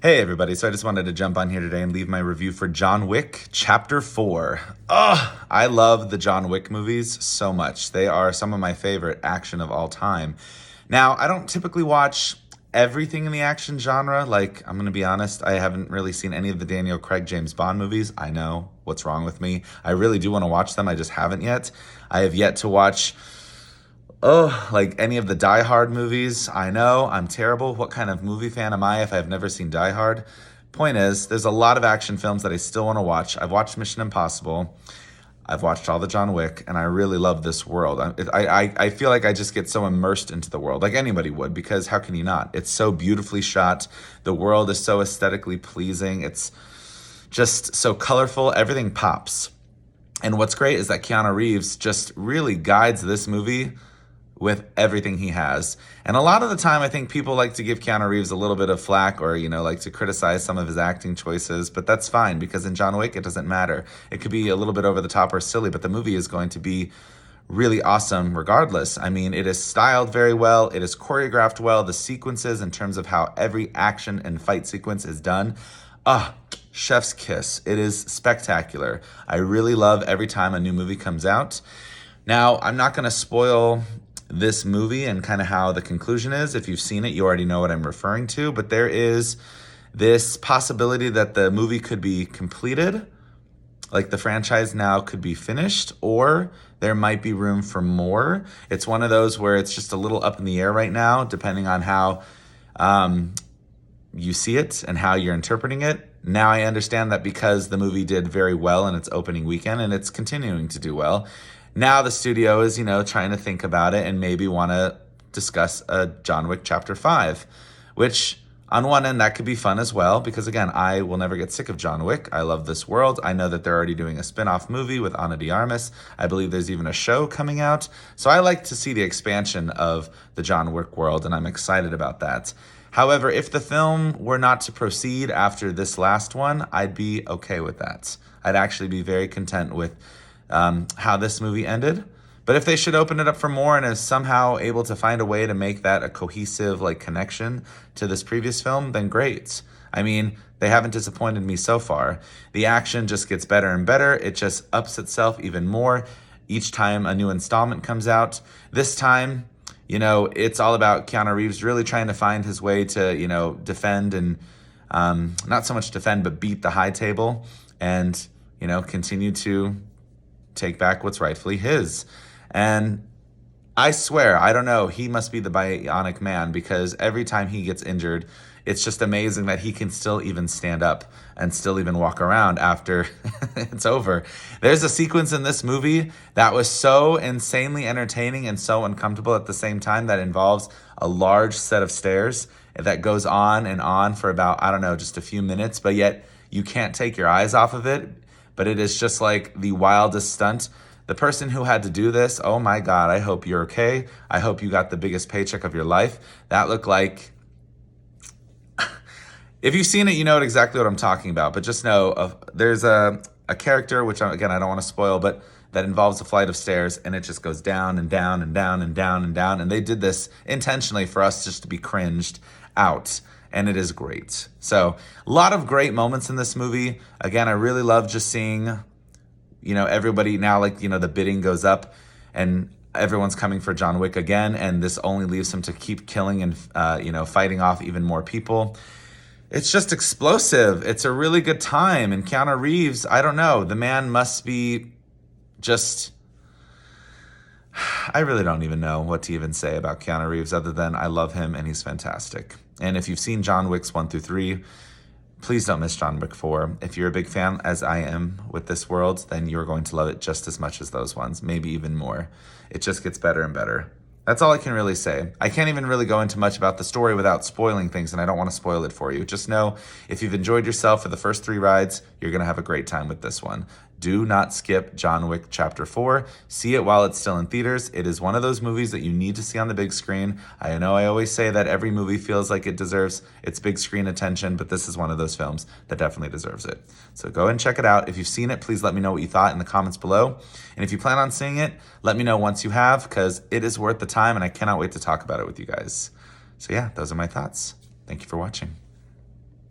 Hey everybody, so I just wanted to jump on here today and leave my review for John Wick Chapter 4. I love the John Wick movies so much. They are some of my favorite action of all time. Now, I don't typically watch everything in the action genre. Like, I'm going to be honest, I haven't really seen any of the Daniel Craig James Bond movies. I know what's wrong with me. I really do want to watch them. I just haven't yet. I have yet to watch like any of the Die Hard movies. I know, I'm terrible. What kind of movie fan am I if I've never seen Die Hard? Point is, there's a lot of action films that I still want to watch. I've watched Mission Impossible. I've watched all the John Wick, and I really love this world. I feel like I just get so immersed into the world, like anybody would, because how can you not? It's so beautifully shot. The world is so aesthetically pleasing. It's just so colorful. Everything pops. And what's great is that Keanu Reeves just really guides this movie with everything he has. And a lot of the time, I think people like to give Keanu Reeves a little bit of flack or, like to criticize some of his acting choices, but that's fine because in John Wick, it doesn't matter. It could be a little bit over the top or silly, but the movie is going to be really awesome regardless. I mean, it is styled very well. It is choreographed well. The sequences in terms of how every action and fight sequence is done, chef's kiss. It is spectacular. I really love every time a new movie comes out. Now, I'm not going to spoil this movie and kind of how the conclusion is. If you've seen it, you already know what I'm referring to, but there is this possibility that the movie could be completed, like the franchise now could be finished, or there might be room for more. It's one of those where it's just a little up in the air right now, depending on how you see it and how you're interpreting it. Now I understand that because the movie did very well in its opening weekend and it's continuing to do well, now the studio is, trying to think about it and maybe want to discuss a John Wick Chapter 5, which on one end, that could be fun as well, because again, I will never get sick of John Wick. I love this world. I know that they're already doing a spin-off movie with Ana de Armas. I believe there's even a show coming out. So I like to see the expansion of the John Wick world, and I'm excited about that. However, if the film were not to proceed after this last one, I'd be okay with that. I'd actually be very content with how this movie ended. But if they should open it up for more and is somehow able to find a way to make that a cohesive connection to this previous film, then great. I mean, they haven't disappointed me so far. The action just gets better and better. It just ups itself even more each time a new installment comes out. This time, it's all about Keanu Reeves really trying to find his way to, defend and not so much defend, but beat the high table and, continue to take back what's rightfully his. And I swear, I don't know, he must be the bionic man, because every time he gets injured, it's just amazing that he can still even stand up and still even walk around after it's over. There's a sequence in this movie that was so insanely entertaining and so uncomfortable at the same time that involves a large set of stairs that goes on and on for about, just a few minutes, but yet you can't take your eyes off of it. But it is just like the wildest stunt. The person who had to do this, oh my God, I hope you're okay. I hope you got the biggest paycheck of your life. That looked like, if you've seen it, you know exactly what I'm talking about. But just know, there's a character, which again, I don't want to spoil, but that involves a flight of stairs, and it just goes down and down and down and down and down. And they did this intentionally for us just to be cringed out. And it is great. So a lot of great moments in this movie. Again, I really love just seeing, everybody now, the bidding goes up and everyone's coming for John Wick again. And this only leaves him to keep killing and, fighting off even more people. It's just explosive. It's a really good time. And Keanu Reeves, I don't know, the man must be just, I really don't even know what to even say about Keanu Reeves other than I love him and he's fantastic. And if you've seen John Wicks 1 through 3, please don't miss John Wick 4. If you're a big fan, as I am with this world, then you're going to love it just as much as those ones, maybe even more. It just gets better and better. That's all I can really say. I can't even really go into much about the story without spoiling things, and I don't want to spoil it for you. Just know, if you've enjoyed yourself for the first 3 rides, you're going to have a great time with this one. Do not skip John Wick Chapter 4. See it while it's still in theaters. It is one of those movies that you need to see on the big screen. I know I always say that every movie feels like it deserves its big screen attention, but this is one of those films that definitely deserves it. So go and check it out. If you've seen it, please let me know what you thought in the comments below. And if you plan on seeing it, let me know once you have, because it is worth the time, and I cannot wait to talk about it with you guys. So yeah, those are my thoughts. Thank you for watching.